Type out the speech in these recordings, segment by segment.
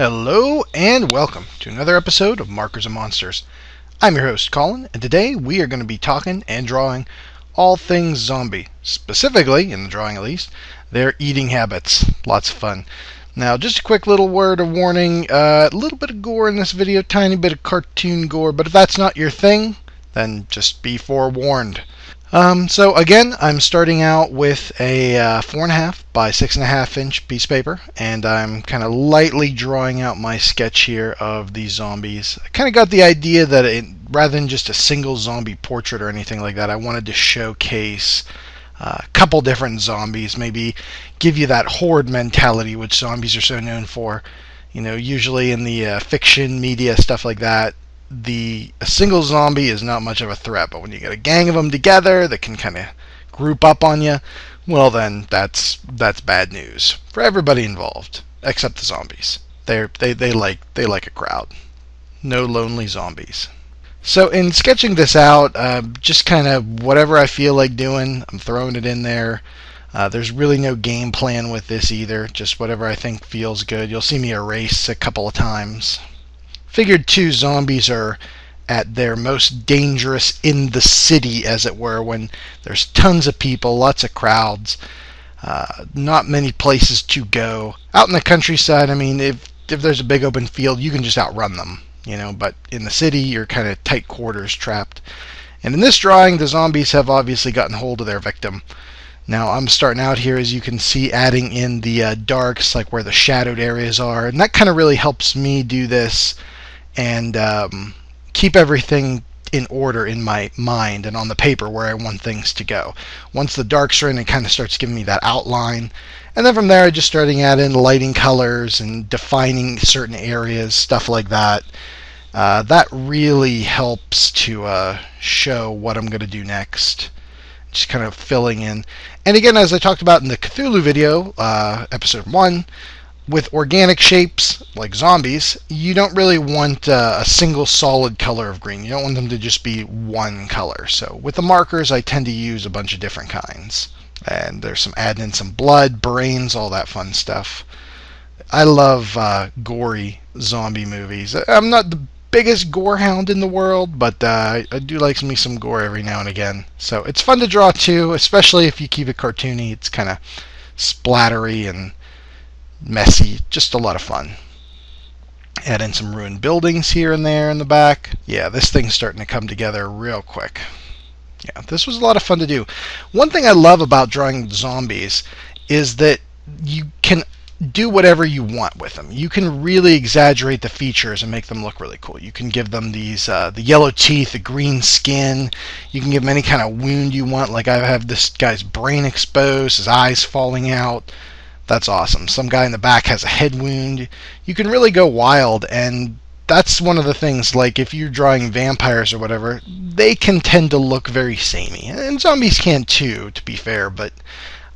Hello and welcome to another episode of Markers of Monsters. I'm your host Colin, and today we are going to be talking and drawing all things zombie. Specifically, in the drawing at least, their eating habits. Lots of fun. Now, just a quick little word of warning, a little bit of gore in this video, tiny bit of cartoon gore, but if that's not your thing, then just be forewarned. So again, I'm starting out with a 4.5 by 6.5 inch piece of paper, and I'm kind of lightly drawing out my sketch here of these zombies. I kind of got the idea that rather than just a single zombie portrait or anything like that, I wanted to showcase a couple different zombies, maybe give you that horde mentality which zombies are so known for. You know, usually in the fiction media, stuff like that, a single zombie is not much of a threat, but when you get a gang of them together that can kind of group up on you, well then that's bad news for everybody involved except the zombies. They like a crowd. No lonely zombies. So in sketching this out, just kind of whatever I feel like doing, I'm throwing it in there. There's really no game plan with this either, just whatever I think feels good. You'll see me erase a couple of times. Figured too, zombies are at their most dangerous in the city, as it were, when there's tons of people, lots of crowds, not many places to go. Out in the countryside, I mean, if there's a big open field, you can just outrun them, you know, but in the city, you're kind of tight quarters trapped. And in this drawing, the zombies have obviously gotten hold of their victim. Now, I'm starting out here, as you can see, adding in the darks, like where the shadowed areas are, and that kind of really helps me do this and keep everything in order in my mind and on the paper where I want things to go. Once the darks are in, it kind of starts giving me that outline, and then from there I just starting add in lighting colors and defining certain areas, stuff like that. That really helps to show what I'm going to do next. Just kind of filling in. And again, as I talked about in the Cthulhu video, episode 1, with organic shapes like zombies, you don't really want a single solid color of green. You don't want them to just be one color. So with the markers, I tend to use a bunch of different kinds. And there's some adding in some blood, brains, all that fun stuff. I love gory zombie movies. I'm not the biggest gore hound in the world, but I do like me some gore every now and again. So it's fun to draw too, especially if you keep it cartoony. It's kind of splattery and messy, just a lot of fun. Add in some ruined buildings here and there in the back. Yeah, this thing's starting to come together real quick. Yeah, this was a lot of fun to do. One thing I love about drawing zombies is that you can do whatever you want with them. You can really exaggerate the features and make them look really cool. You can give them these the yellow teeth, the green skin. You can give them any kind of wound you want. Like I have this guy's brain exposed, his eyes falling out. That's awesome. Some guy in the back has a head wound. You can really go wild, and that's one of the things, like if you're drawing vampires or whatever, they can tend to look very samey. And zombies can too, to be fair, but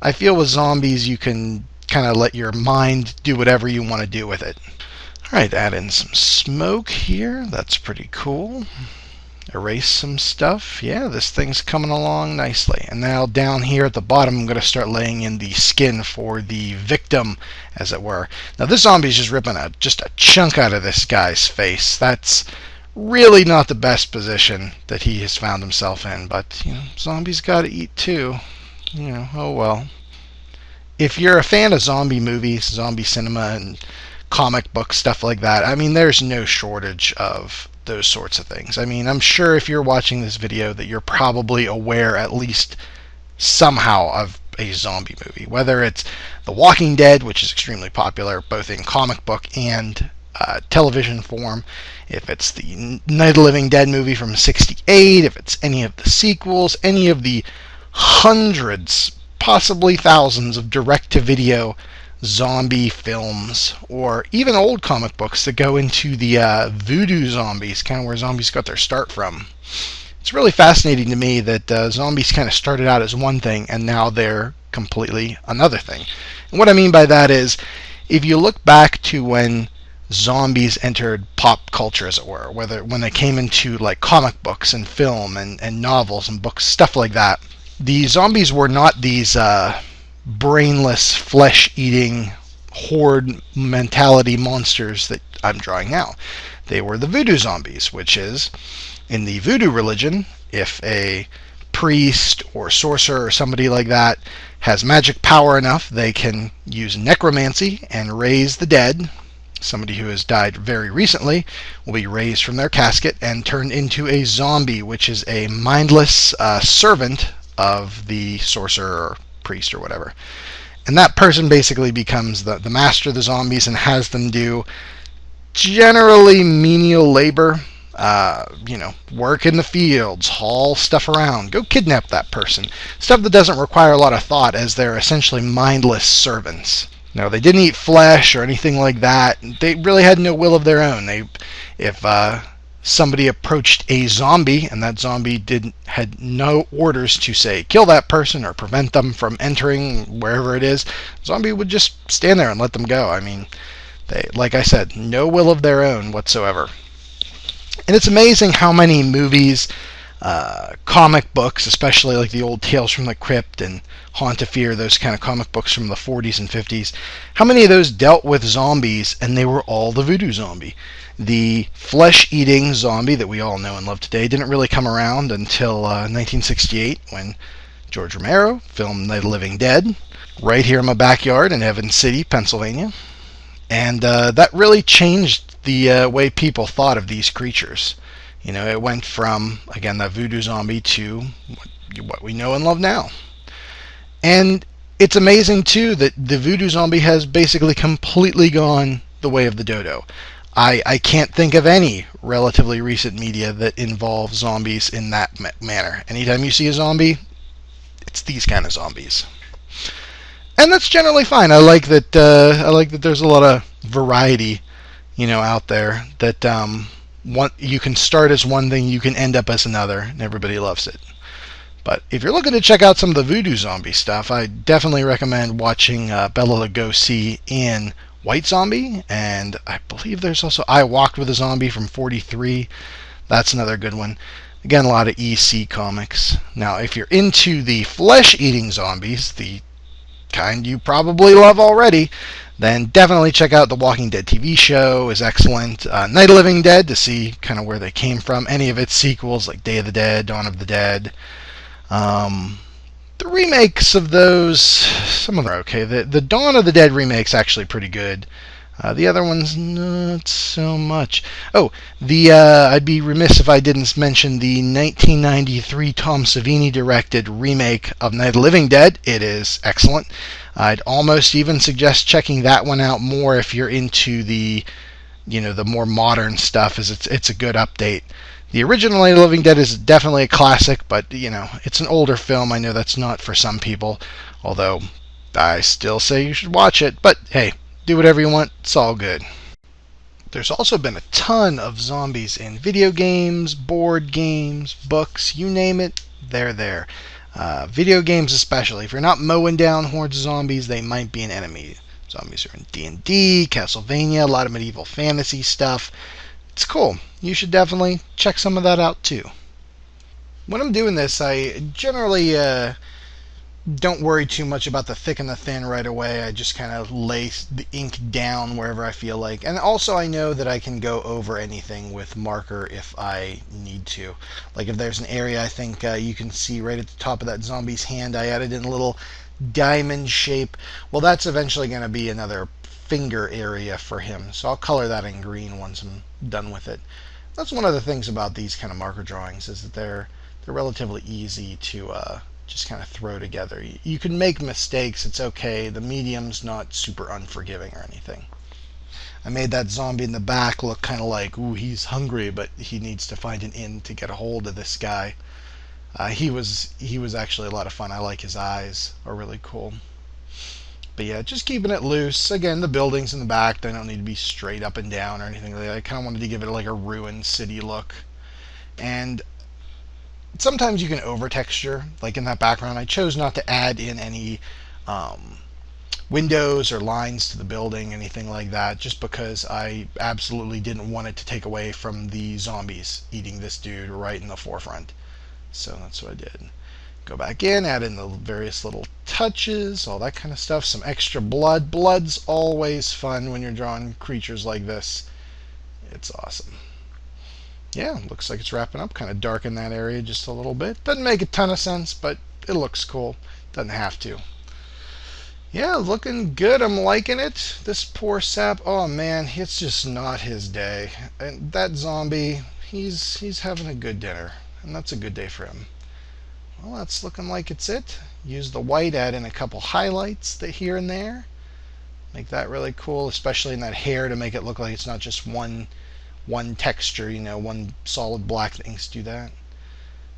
I feel with zombies you can kind of let your mind do whatever you want to do with it. Alright, add in some smoke here. That's pretty cool. Erase some stuff. Yeah, this thing's coming along nicely. And now down here at the bottom, I'm going to start laying in the skin for the victim, as it were. Now this zombie is just ripping just a chunk out of this guy's face. That's really not the best position that he has found himself in, but you know, zombies got to eat too. You know, oh well. If you're a fan of zombie movies, zombie cinema, and comic books, stuff like that, I mean, there's no shortage of those sorts of things. I mean, I'm sure if you're watching this video that you're probably aware at least somehow of a zombie movie, whether it's The Walking Dead, which is extremely popular both in comic book and television form, if it's the Night of the Living Dead movie from '68, if it's any of the sequels, any of the hundreds, possibly thousands of direct-to-video zombie films, or even old comic books that go into the voodoo zombies, kind of where zombies got their start from. It's really fascinating to me that zombies kind of started out as one thing and now they're completely another thing. And what I mean by that is, if you look back to when zombies entered pop culture, as it were, when they came into like comic books and film and novels and books, stuff like that, the zombies were not these brainless, flesh-eating horde mentality monsters that I'm drawing now. They were the voodoo zombies, which is, in the voodoo religion, if a priest or sorcerer or somebody like that has magic power enough, they can use necromancy and raise the dead. Somebody who has died very recently will be raised from their casket and turned into a zombie, which is a mindless servant of the sorcerer or priest or whatever. And that person basically becomes the master of the zombies and has them do generally menial labor. Work in the fields, haul stuff around, go kidnap that person. Stuff that doesn't require a lot of thought, as they're essentially mindless servants. No, they didn't eat flesh or anything like that. They really had no will of their own. If somebody approached a zombie and that zombie had no orders to say kill that person or prevent them from entering wherever it is, the zombie would just stand there and let them go. I mean, they, like I said, no will of their own whatsoever. And it's amazing how many movies, comic books, especially like the old Tales from the Crypt and Haunt of Fear, those kind of comic books from the 40s and 50s, how many of those dealt with zombies, and they were all the voodoo zombie. The flesh-eating zombie that we all know and love today didn't really come around until 1968, when George Romero filmed Night of the Living Dead right here in my backyard in Evans City, Pennsylvania. And that really changed the way people thought of these creatures. It went from, again, that voodoo zombie to what we know and love now. And it's amazing, too, that the voodoo zombie has basically completely gone the way of the dodo. I can't think of any relatively recent media that involves zombies in that manner. Anytime you see a zombie, it's these kind of zombies. And that's generally fine. I like that there's a lot of variety, out there. That you can start as one thing, you can end up as another, and everybody loves it. But if you're looking to check out some of the voodoo zombie stuff, I definitely recommend watching Bela Lugosi in White Zombie, and I believe there's also I Walked with a Zombie from '43. That's another good one. Again, a lot of EC comics. Now, if you're into the flesh-eating zombies, the kind you probably love already, then definitely check out the Walking Dead TV show. Is excellent. Night of the Living Dead, to see kind of where they came from. Any of its sequels, like Day of the Dead, Dawn of the Dead. The remakes of those, some of them are okay. The Dawn of the Dead remake's actually pretty good. The other ones, not so much. Oh, I'd be remiss if I didn't mention the 1993 Tom Savini directed remake of Night of the Living Dead. It is excellent. I'd almost even suggest checking that one out more if you're into the more modern stuff, as it's a good update. The original Night of the Living Dead is definitely a classic, but it's an older film. I know that's not for some people, although I still say you should watch it. But hey, do whatever you want, it's all good. There's also been a ton of zombies in video games, board games, books, you name it, they're there. Video games especially. If you're not mowing down hordes of zombies, they might be an enemy. Zombies are in D&D, Castlevania, a lot of medieval fantasy stuff. It's cool. You should definitely check some of that out too. When I'm doing this, I generally don't worry too much about the thick and the thin right away. I just kind of lay the ink down wherever I feel like. And also I know that I can go over anything with marker if I need to. Like if there's an area I think you can see right at the top of that zombie's hand, I added in a little diamond shape. Well, that's eventually going to be another finger area for him. So I'll color that in green once I'm done with it. That's one of the things about these kind of marker drawings, is that they're relatively easy to just kind of throw together. You can make mistakes, it's okay. The medium's not super unforgiving or anything. I made that zombie in the back look kind of like, ooh, he's hungry, but he needs to find an inn to get a hold of this guy. He was actually a lot of fun. I like his eyes, are really cool. But yeah, just keeping it loose. Again, the buildings in the back, they don't need to be straight up and down or anything like that. I kind of wanted to give it like a ruined city look. And sometimes you can over texture, like in that background. I chose not to add in any windows or lines to the building, anything like that, just because I absolutely didn't want it to take away from the zombies eating this dude right in the forefront. So that's what I did. Go back in, add in the various little touches, all that kind of stuff. Some extra blood. Blood's always fun when you're drawing creatures like this. It's awesome. Yeah, looks like it's wrapping up. Kind of darken that area just a little bit. Doesn't make a ton of sense, but it looks cool. Doesn't have to. Yeah, looking good. I'm liking it. This poor sap. Oh man, it's just not his day. And that zombie, he's having a good dinner, and that's a good day for him. Well, that's looking like it's it. Use the white, add in a couple highlights here and there. Make that really cool, especially in that hair, to make it look like it's not just one texture, one solid black. Things do that.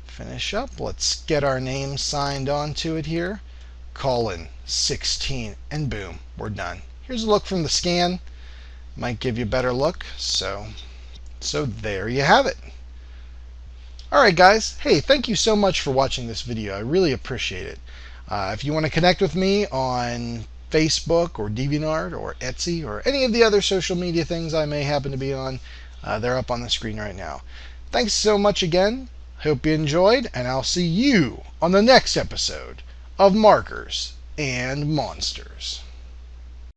Finish up. Let's get our name signed onto it here. Colin 16, and boom, we're done. Here's a look from the scan. Might give you a better look. So there you have it. Alright guys, hey, thank you so much for watching this video. I really appreciate it. If you want to connect with me on Facebook or DeviantArt or Etsy or any of the other social media things I may happen to be on, they're up on the screen right now. Thanks so much again. Hope you enjoyed, and I'll see you on the next episode of Markers and Monsters.